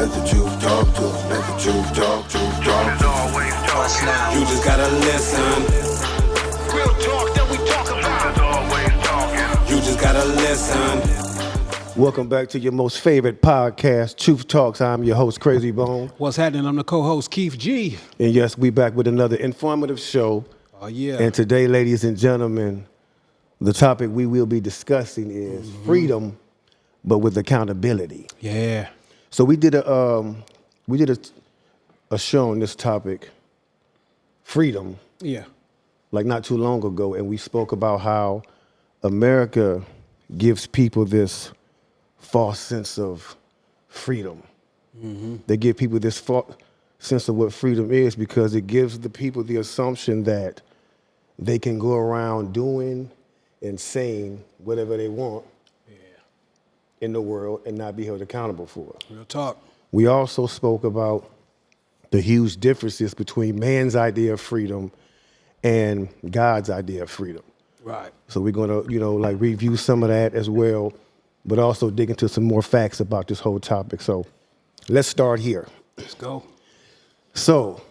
Let the truth talk to us. Let the truth talk, truth talk to us. You just gotta listen. Real talk that we talk about. Always talking. You just gotta listen. Welcome back to your most favorite podcast, Truth Talks. I'm your host, Crazy Bone. What's happening? I'm the co-host, Keith G. And yes, we back with another informative show. Oh, yeah. And today, ladies and gentlemen, the topic we will be discussing is freedom, but with accountability. Yeah. So we did a show on this topic, freedom, Yeah. like not too long ago, and we spoke about how America gives people this false sense of freedom. They give people this false sense of what freedom is because it gives the people the assumption that they can go around doing and saying whatever they want in the world and not be held accountable for it. Real talk. We also spoke about the huge differences between man's idea of freedom and God's idea of freedom. Right. So we're gonna, review some of that as well, but also dig into some more facts about this whole topic. So let's start here. Let's go. So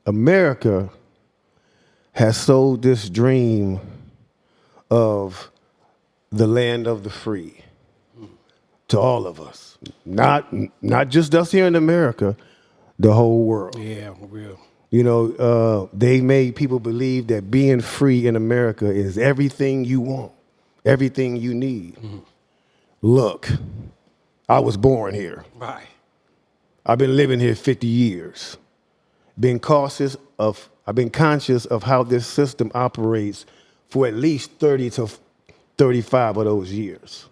America has sold this dream of the land of the free to all of us. Not just us here in America, the whole world. Yeah, real. They made people believe that being free in America is everything you want, everything you need. Look, I was born here. Right. I've been living here 50 years. I've been conscious of how this system operates for at least 30 to 35 of those years.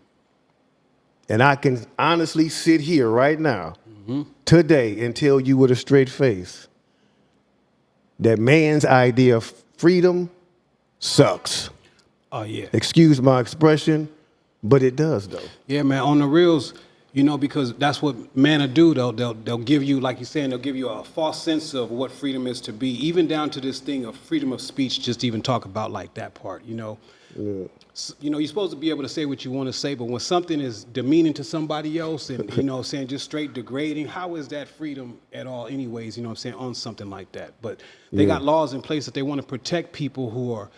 And I can honestly sit here right now, today, and tell you with a straight face that man's idea of freedom sucks. Oh, yeah. Excuse my expression, but it does, though. Yeah, man, on the reels, because that's what men will do. They'll give you, like you're saying, they'll give you a false sense of what freedom is to be, even down to this thing of freedom of speech, just to even talk about like that part, Yeah. You're supposed to be able to say what you want to say, but when something is demeaning to somebody else and, saying just straight degrading, how is that freedom at all anyways, on something like that? But they got laws in place that they want to protect people who are,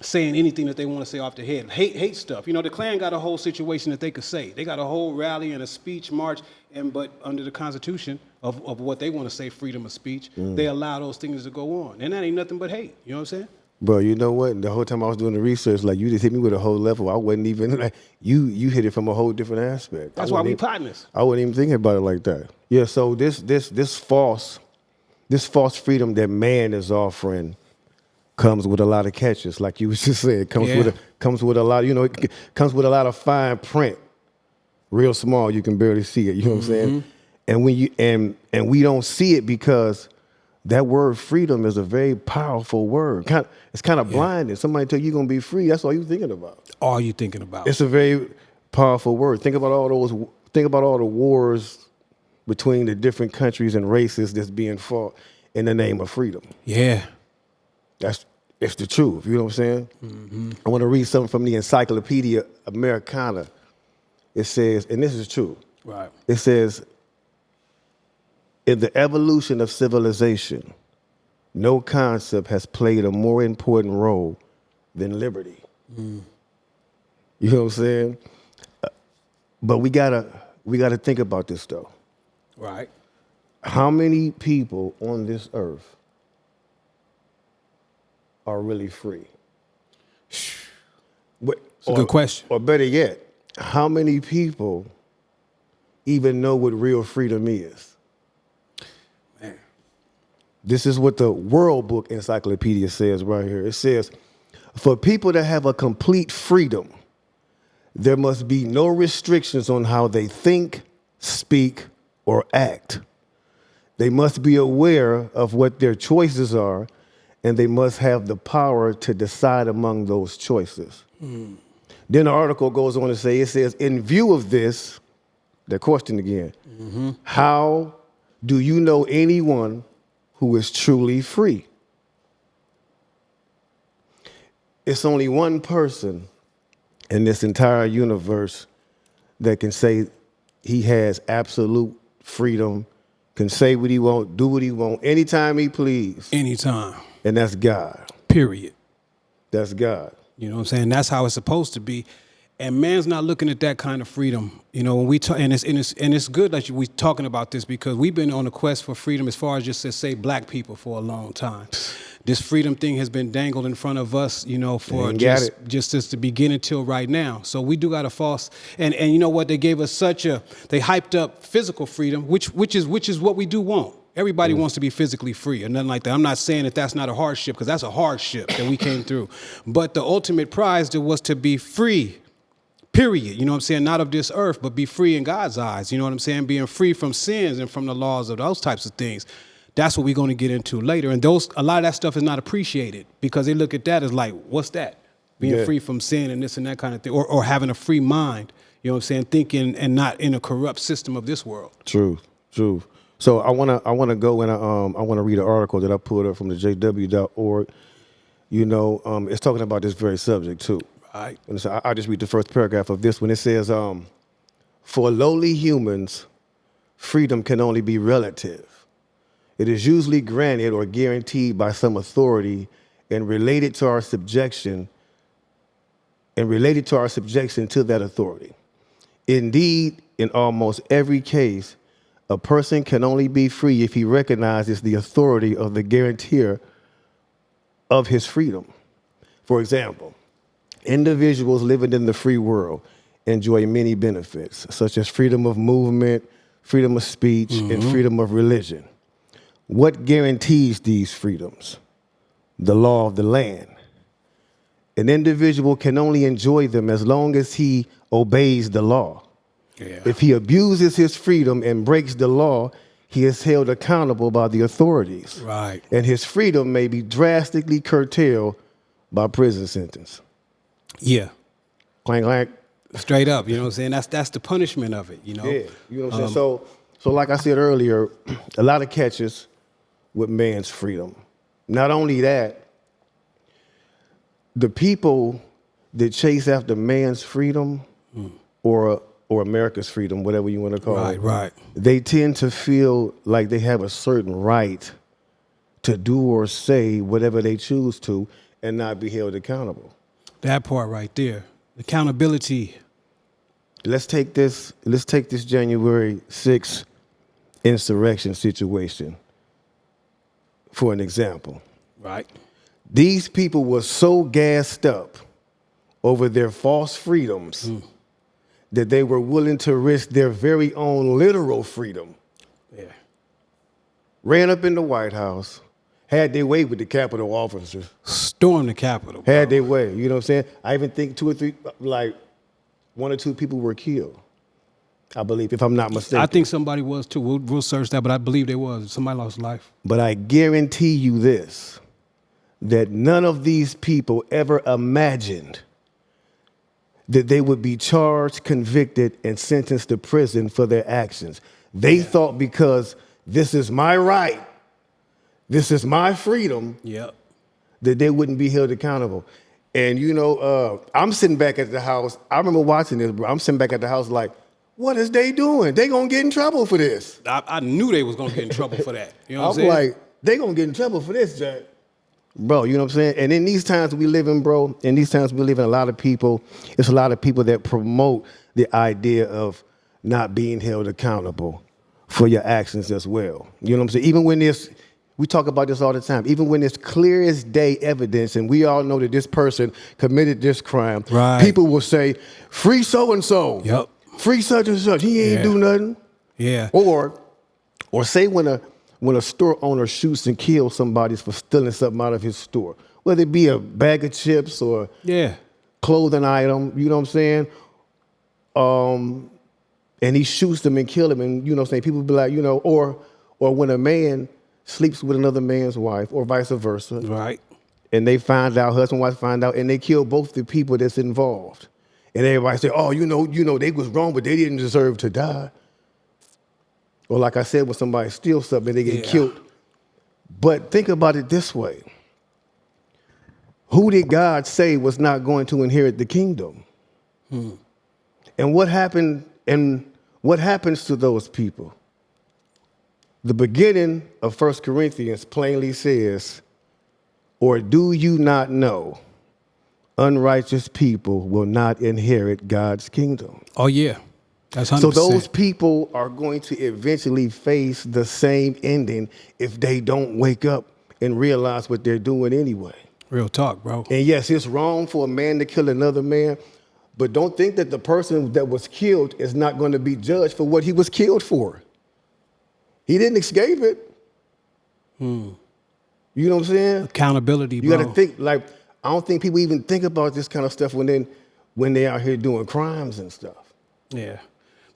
saying anything that they want to say off the head. Hate stuff. The Klan got a whole situation that they could say. They got a whole rally and a speech march, but under the Constitution of what they want to say, freedom of speech, they allow those things to go on. And that ain't nothing but hate. You know what I'm saying? Bro, you know what? The whole time I was doing the research, you just hit me with a whole level. I wasn't even, you hit it from a whole different aspect. That's why we partners. I wasn't even thinking about it like that. Yeah, so this false freedom that man is offering comes with a lot of catches, like you was just saying. It comes with a lot, it comes with a lot of fine print. Real small, you can barely see it, you know what I'm saying? And when and we don't see it because that word freedom is a very powerful word. It's kind of blinding. Somebody tell you you're gonna be free, that's all you're thinking about. All you thinking about. It's a very powerful word. Think about all the wars between the different countries and races that's being fought in the name of freedom. Yeah. It's the truth, you know what I'm saying? I want to read something from the Encyclopedia Americana. It says, and this is true. Right. It says, in the evolution of civilization, no concept has played a more important role than liberty. You know what I'm saying? But we gotta think about this though. Right. How many people on this earth are really free? It's a good question. Or better yet, how many people even know what real freedom is? Man. This is what the World Book Encyclopedia says right here. It says, for people to have a complete freedom, there must be no restrictions on how they think, speak, or act. They must be aware of what their choices are, and they must have the power to decide among those choices. Then the article goes on to say, it says, in view of this, the question again, how do you know anyone who is truly free? It's only one person in this entire universe that can say he has absolute freedom, can say what he want, do what he want, anytime he please. Anytime. And that's God. Period. That's God. You know what I'm saying? That's how it's supposed to be. And man's not looking at that kind of freedom. You know, when we talk, and it's good that we talking about this, because we've been on a quest for freedom as far as just to say black people for a long time. This freedom thing has been dangled in front of us, you know, for just since the beginning till right now. So we do got a false, and you know what? They gave us they hyped up physical freedom, which is what we do want. Everybody wants to be physically free or nothing like that. I'm not saying that that's not a hardship, because that's a hardship that we came through. But the ultimate prize was to be free. Period. You know what I'm saying? Not of this earth, but be free in God's eyes. You know what I'm saying? Being free from sins and from the laws of those types of things. That's what we're going to get into later. And a lot of that stuff is not appreciated, because they look at that as like, what's that? Being free from sin and this and that kind of thing, or having a free mind. You know what I'm saying? Thinking and not in a corrupt system of this world. True. So I wanna go and I wanna read an article that I pulled up from the JW.org. You know, it's talking about this very subject too. Right. And so I'll just read the first paragraph of this one. It says, for lowly humans, freedom can only be relative. It is usually granted or guaranteed by some authority and related to our subjection to that authority. Indeed, in almost every case, a person can only be free if he recognizes the authority of the guarantor of his freedom. For example, individuals living in the free world enjoy many benefits, such as freedom of movement, freedom of speech, and freedom of religion. What guarantees these freedoms? The law of the land. An individual can only enjoy them as long as he obeys the law. Yeah. If he abuses his freedom and breaks the law, he is held accountable by the authorities. Right. And his freedom may be drastically curtailed by prison sentence. Yeah. Clank, clank. Straight up, you know what I'm saying? That's the punishment of it, you know? Yeah, you know what I'm saying? So like I said earlier, a lot of catches with man's freedom. Not only that, the people that chase after man's freedom or America's freedom, whatever you want to call it, right, they tend to feel like they have a certain right to do or say whatever they choose to and not be held accountable. That part right there. Accountability. Let's take this January 6th insurrection situation for an example. Right. These people were so gassed up over their false freedoms that they were willing to risk their very own literal freedom. Yeah. Ran up in the White House, had their way with the Capitol officers. Stormed the Capitol. Had their way, you know what I'm saying? I even think 2 or 3, like 1 or 2 people were killed, I believe, if I'm not mistaken. I think somebody was too. We'll search that, but I believe there was. Somebody lost life. But I guarantee you this, that none of these people ever imagined that they would be charged, convicted, and sentenced to prison for their actions. They thought because this is my right, this is my freedom, that they wouldn't be held accountable. And, you know, I'm sitting back at the house. I remember watching this, bro. I'm sitting back at the house like, what is they doing? They gonna get in trouble for this. I knew they was gonna get in trouble for that. You know what I'm saying? like, they gonna get in trouble for this, Jack. Bro, you know what I'm saying? And in these times we live in, bro, it's a lot of people that promote the idea of not being held accountable for your actions as well. You know what I'm saying? Even when we talk about this all the time, even when it's clear as day evidence and we all know that this person committed this crime, people will say, free so-and-so. Yep. Free such and such. He ain't do nothing. Yeah. Or say when a store owner shoots and kills somebody for stealing something out of his store, whether it be a bag of chips or clothing item, you know what I'm saying? And he shoots them and kills them, and you know what I'm saying? People be like, you know, or when a man sleeps with another man's wife or vice versa. Right. And they find out, husband and wife find out, and they kill both the people that's involved. And everybody say, oh, you know, they was wrong, but they didn't deserve to die. Or like I said, when somebody steals something, they get killed. But think about it this way. Who did God say was not going to inherit the kingdom? And what happened? And what happens to those people? The beginning of 1 Corinthians plainly says, or do you not know unrighteous people will not inherit God's kingdom? Oh yeah, that's 100%. So those people are going to eventually face the same ending if they don't wake up and realize what they're doing anyway. Real talk, bro. And yes, it's wrong for a man to kill another man, but don't think that the person that was killed is not going to be judged for what he was killed for. He didn't escape it. You know what I'm saying? Accountability, You bro. got to think, like, I don't think people even think about this kind of stuff when they out here doing crimes and stuff. Yeah,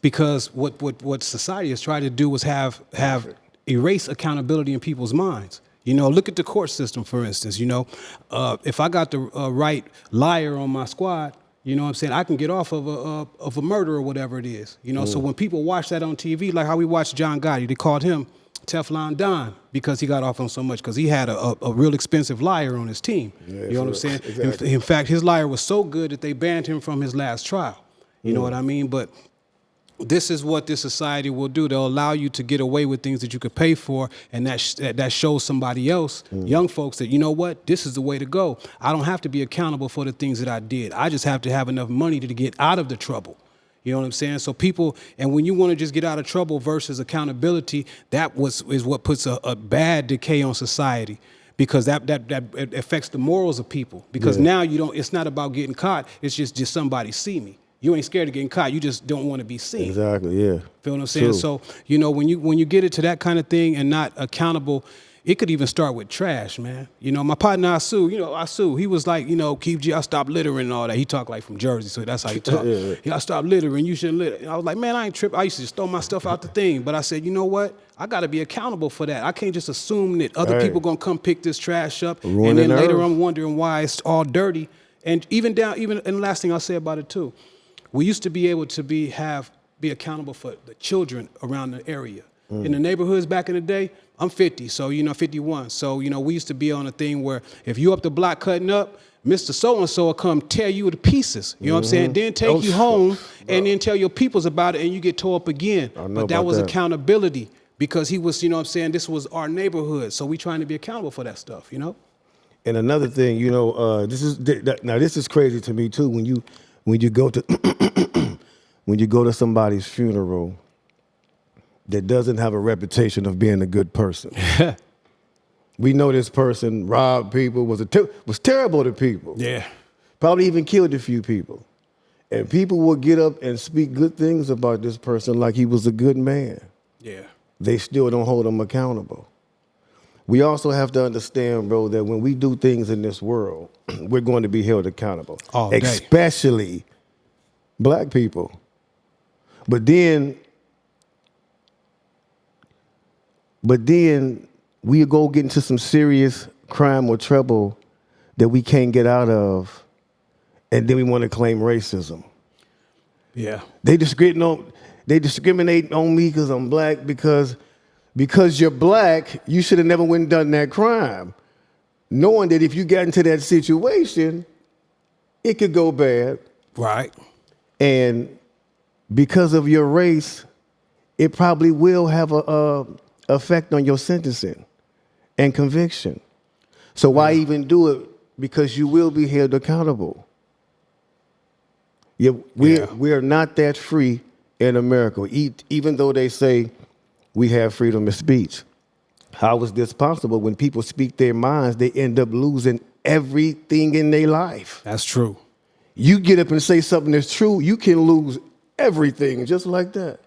because what society has tried to do was have erase accountability in people's minds. You know, look at the court system, for instance. You know, if I got the right liar on my squad, you know what I'm saying, I can get off of a murder or whatever it is. You know, so when people watch that on TV, like how we watched John Gotti, they called him Teflon Don because he got off on so much because he had a real expensive liar on his team. Yeah, you know what I'm saying? Exactly. In fact, his liar was so good that they banned him from his last trial. You know what I mean? But this is what this society will do. They'll allow you to get away with things that you could pay for, and that shows somebody else, young folks, that, you know what, this is the way to go. I don't have to be accountable for the things that I did. I just have to have enough money to get out of the trouble. You know what I'm saying? So people, and when you want to just get out of trouble versus accountability, is what puts a bad decay on society. Because that it affects the morals of people. Because now it's not about getting caught. It's just somebody see me. You ain't scared of getting caught. You just don't want to be seen. Exactly, yeah. Feel what I'm saying? True. So, you know, when you get it to that kind of thing and not accountable, it could even start with trash, man. You know, my partner Asu, he was like, you know, Keith G, I stopped littering and all that. He talked like from Jersey, so that's how he talked. Yeah, I stopped littering, you shouldn't litter. And I was like, man, I ain't tripping. I used to just throw my stuff out the thing. But I said, you know what? I got to be accountable for that. I can't just assume that other people going to come pick this trash up. And then later I'm wondering why it's all dirty. And and the last thing I'll say about it too, we used to be able to be accountable for the children around the area. In the neighborhoods back in the day, I'm 50, so, you know, 51. So, you know, we used to be on a thing where if you up the block cutting up, Mr. So-and-so will come tear you to pieces. You know what I'm saying? Then take you home and then tell your peoples about it and you get tore up again. But that was accountability because he was, you know what I'm saying, this was our neighborhood. So we trying to be accountable for that stuff, you know? And another thing, you know, this is crazy to me too. When you go to when you go to somebody's funeral that doesn't have a reputation of being a good person. We know this person robbed people, was terrible to people. Yeah. Probably even killed a few people. And people will get up and speak good things about this person like he was a good man. Yeah. They still don't hold him accountable. We also have to understand, bro, that when we do things in this world, we're going to be held accountable. All day. Especially black people. But then we go get into some serious crime or trouble that we can't get out of, and then we want to claim racism. Yeah. They discriminate on me because I'm black because you're black, you should have never went and done that crime. Knowing that if you got into that situation, it could go bad. Right. And because of your race, it probably will have a effect on your sentencing and conviction. So why even do it? Because you will be held accountable. We are not that free in America, even though they say we have freedom of speech. How is this possible? When people speak their minds, they end up losing everything in their life. That's true. You get up and say something that's true, you can lose everything just like that.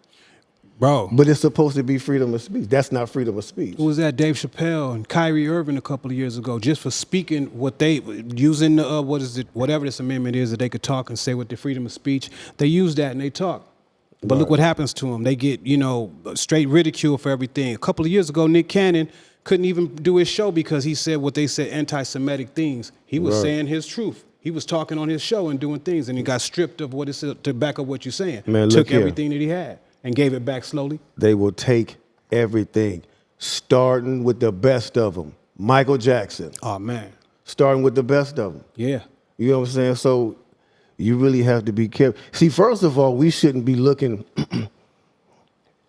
Bro. But it's supposed to be freedom of speech. That's not freedom of speech. Who was that? Dave Chappelle and Kyrie Irving a couple of years ago, just for speaking what they, using the, whatever this amendment is that they could talk and say with their freedom of speech. They use that and they talk. But look what happens to them. They get, you know, straight ridicule for everything. A couple of years ago, Nick Cannon couldn't even do his show because he said what they said, anti-Semitic things. He was saying his truth. He was talking on his show and doing things, and he got stripped of what it said to back up what you're saying. Man, took everything that he had and gave it back slowly. They will take everything, starting with the best of them. Michael Jackson. Oh, man. Starting with the best of them. Yeah. You know what I'm saying? So you really have to be careful. See, first of all, we shouldn't be looking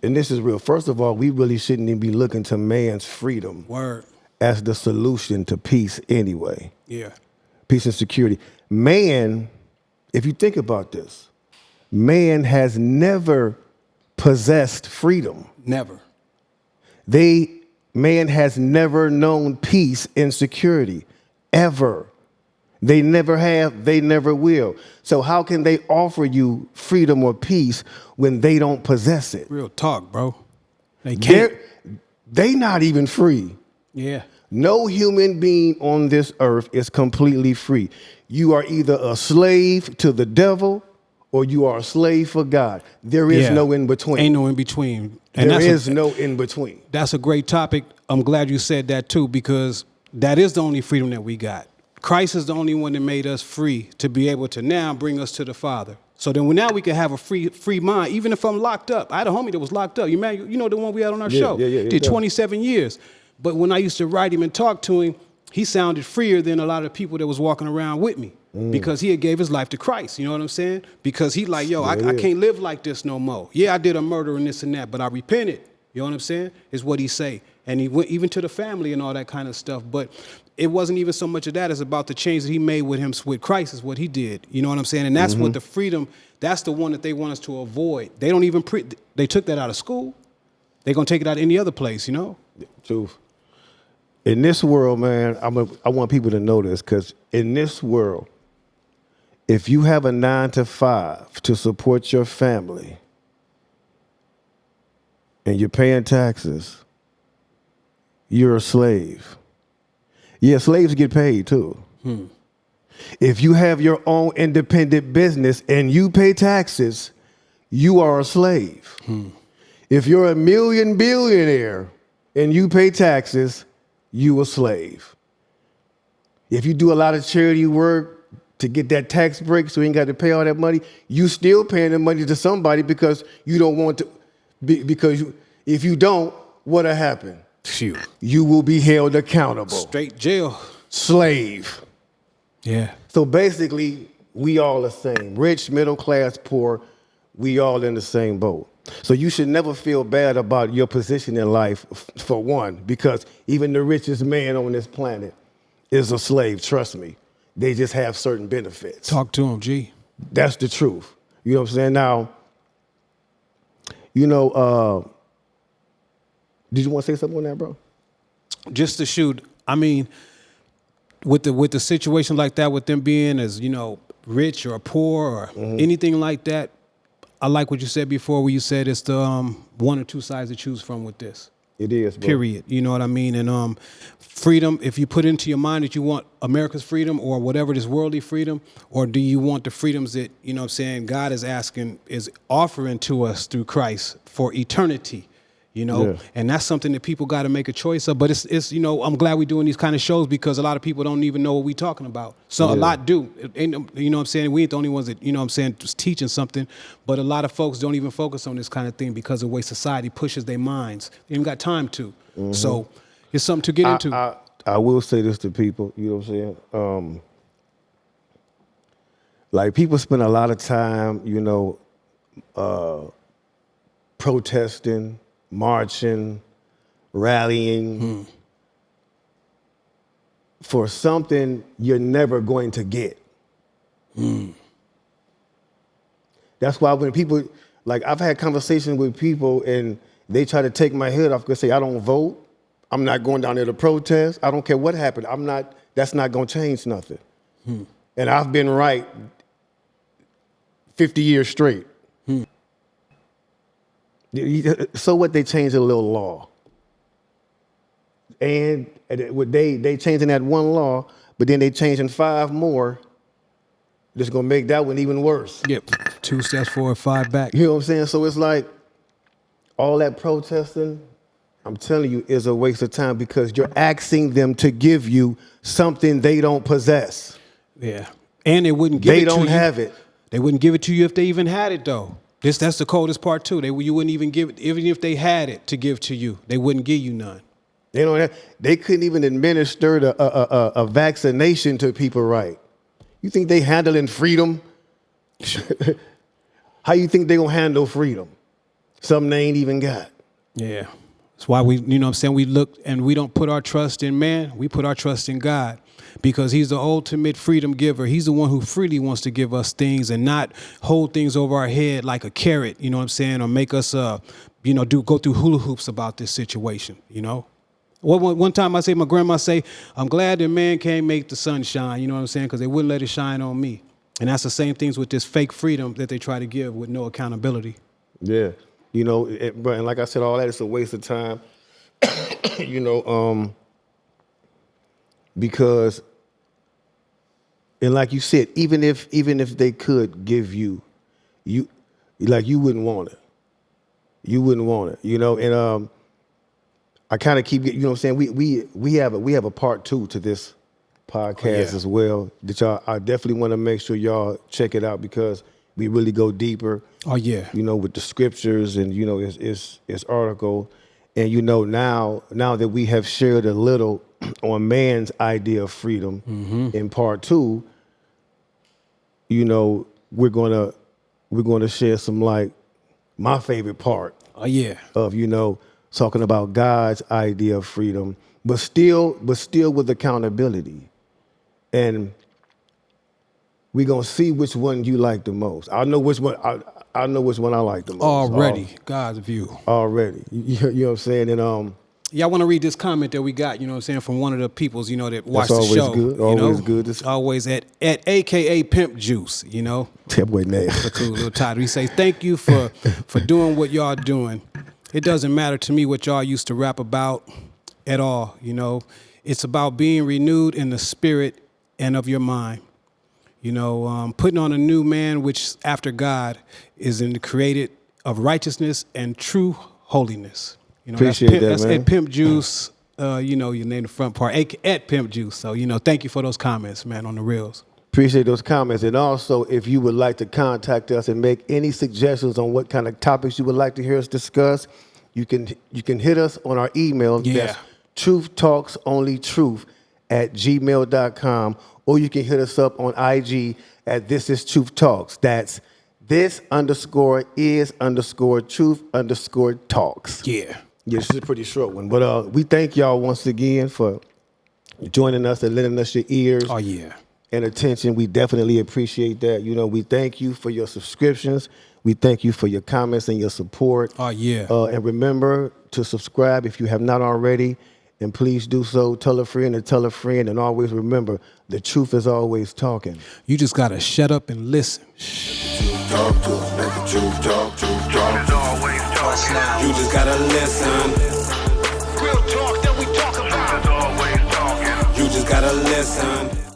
and this is real. First of all, we really shouldn't even be looking to man's freedom Word. as the solution to peace anyway. Yeah. Peace and security. Man, if you think about this, man has never possessed freedom. Never. Man has never known peace and security, ever. They never have, they never will. So how can they offer you freedom or peace when they don't possess it? Real talk, bro. They can't. They not even free. Yeah. No human being on this earth is completely free. You are either a slave to the devil or you are a slave for God. There is no in between. Ain't no in between. And There is no in between. That's a great topic. I'm glad you said that too, because that is the only freedom that we got. Christ is the only one that made us free to be able to now bring us to the Father. So then now we can have a free mind, even if I'm locked up. I had a homie that was locked up. You know the one we had on our show? Did 27 years. But when I used to write him and talk to him, he sounded freer than a lot of people that was walking around with me because he had gave his life to Christ. You know what I'm saying? Because he like, yo, I can't live like this no more. Yeah, I did a murder and this and that, but I repented. You know what I'm saying? Is what he say. And he went even to the family and all that kind of stuff. But it wasn't even so much of that. It's about the change that he made with Christ is what he did. You know what I'm saying? And that's what the freedom, that's the one that they want us to avoid. They don't even, they took that out of school. They're going to take it out any other place, you know? Truth. In this world, man, I want people to know this, because in this world, if you have a 9 to 5 to support your family and you're paying taxes, you're a slave. Yeah, slaves get paid too. If you have your own independent business and you pay taxes, you are a slave. If you're a million billionaire and you pay taxes, you a slave. If you do a lot of charity work to get that tax break so you ain't got to pay all that money, you still paying the money to somebody because you don't want to, if you don't, what'll happen? Shoot. You will be held accountable. Straight jail. Slave. Yeah. So basically, we all the same. Rich, middle class, poor, we all in the same boat. So you should never feel bad about your position in life, for one, because even the richest man on this planet is a slave, trust me. They just have certain benefits. Talk to him, G. That's the truth. You know what I'm saying? Now, you know, did you want to say something on that, bro? Just to shoot, I mean, with the situation like that, with them being as, you know, rich or poor or anything like that, I like what you said before where you said it's the one or two sides to choose from with this. It is, bro. Period. You know what I mean? And freedom, if you put into your mind that you want America's freedom or whatever this worldly freedom, or do you want the freedoms that, you know what I'm saying, God is offering to us through Christ for eternity. You know, and that's something that people got to make a choice of. But it's you know, I'm glad we're doing these kind of shows because a lot of people don't even know what we're talking about. So a lot do. You know what I'm saying? We ain't the only ones that, you know what I'm saying, just teaching something. But a lot of folks don't even focus on this kind of thing because of the way society pushes their minds. They ain't got time to. So it's something to get into. I will say this to people, you know what I'm saying? Like people spend a lot of time, you know, protesting, marching, rallying for something you're never going to get. That's why when people, like I've had conversations with people and they try to take my head off because say, I don't vote. I'm not going down there to protest. I don't care what happened. That's not going to change nothing. And I've been right 50 years straight. So what, they changed a little law. And they changing that one law, but then they changing 5 more. That's going to make that one even worse. Yep. 2 steps forward, 5 back. You know what I'm saying? So it's like all that protesting, I'm telling you, is a waste of time because you're asking them to give you something they don't possess. Yeah. And they wouldn't give it to you. They don't have it. They wouldn't give it to you if they even had it, though. That's the coldest part too. You wouldn't even give it, even if they had it to give to you, they wouldn't give you none. They couldn't even administer a vaccination to people right. You think they handling freedom? How you think they gonna handle freedom? Something they ain't even got. Yeah. That's why we, you know what I'm saying, we look and we don't put our trust in man, we put our trust in God, because he's the ultimate freedom giver. He's the one who freely wants to give us things and not hold things over our head like a carrot, you know what I'm saying, or make us, go through hula hoops about this situation, you know. One time my grandma say, I'm glad that man can't make the sun shine, you know what I'm saying, because they wouldn't let it shine on me. And that's the same things with this fake freedom that they try to give with no accountability. Yeah. You know, and like I said, all that is a waste of time. Because, and like you said, even if they could give you wouldn't want it. You wouldn't want it, you know. And I kind of keep, you know what I'm saying. We have a part 2 to this podcast as well that I definitely want to make sure y'all check it out, because we really go deeper. Oh yeah. You know, with the scriptures and, you know, it's article. And, you know, now that we have shared a little on man's idea of freedom in part 2, you know, we're gonna share some, like, my favorite part. Oh yeah. Of, you know, talking about God's idea of freedom, but still with accountability. And we're gonna see which one you like the most. I know which one I know which one I like the most. Already, God's view. Already. You know what I'm saying? And yeah, I want to read this comment that we got, you know what I'm saying, from one of the peoples, you know, that watch the always show. good. Always good. Always at AKA Pimp Juice, you know. That boy name. Little title. He say, thank you for doing what y'all doing. It doesn't matter to me what y'all used to rap about at all, you know. It's about being renewed in the spirit and of your mind. You know, putting on a new man, which after God is in the created of righteousness and true holiness. You know, Appreciate that's man. at Pimp Juice. You know, you name the front part at Pimp Juice. So, you know, thank you for those comments, man, on the reels. Appreciate those comments. And also, if you would like to contact us and make any suggestions on what kind of topics you would like to hear us discuss, you can hit us on our email. Yeah. That's truthtalksonlytruth@gmail.com. Or you can hit us up on IG at This Is Truth Talks. That's this_is_truth_talks. Yeah. Yeah, this is a pretty short one. But we thank y'all once again for joining us and lending us your ears. Oh, yeah. And attention. We definitely appreciate that. You know, we thank you for your subscriptions. We thank you for your comments and your support. Oh, yeah. And remember to subscribe if you have not already. And please do so. Tell a friend and tell a friend. And always remember, the truth is always talking. You just got to shut up and listen. Talk to us, let the truth talk, truth talk. It's always talking. You just gotta listen. Real talk that we talk about. It's always talking. You just gotta listen.